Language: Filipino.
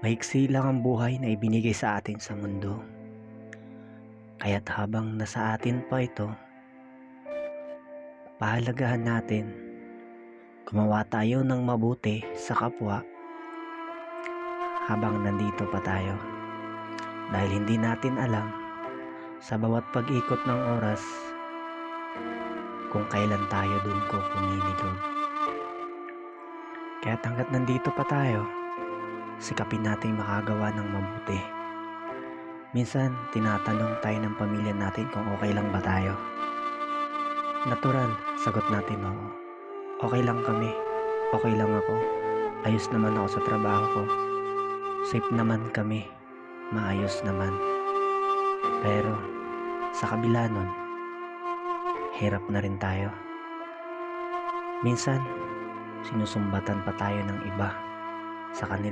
Maiksi lang ang buhay na ibinigay sa atin sa mundo. Kaya't habang nasa atin pa ito, pahalagahan natin, gumawa tayo ng mabuti sa kapwa habang nandito pa tayo. Dahil hindi natin alam sa bawat pag-ikot ng oras kung kailan tayo dun ko kuminilog. Kaya't hanggat nandito pa tayo, sikapin nating makagawa ng mabuti. Minsan, tinatanong tayo ng pamilya natin kung okay lang ba tayo. Natural, sagot natin oo. Okay lang kami, okay lang ako, ayos naman ako sa trabaho ko, safe naman kami, maayos naman. Pero, sa kabila nun, hirap na rin tayo. Minsan, sinusumbatan pa tayo ng iba sa kanila.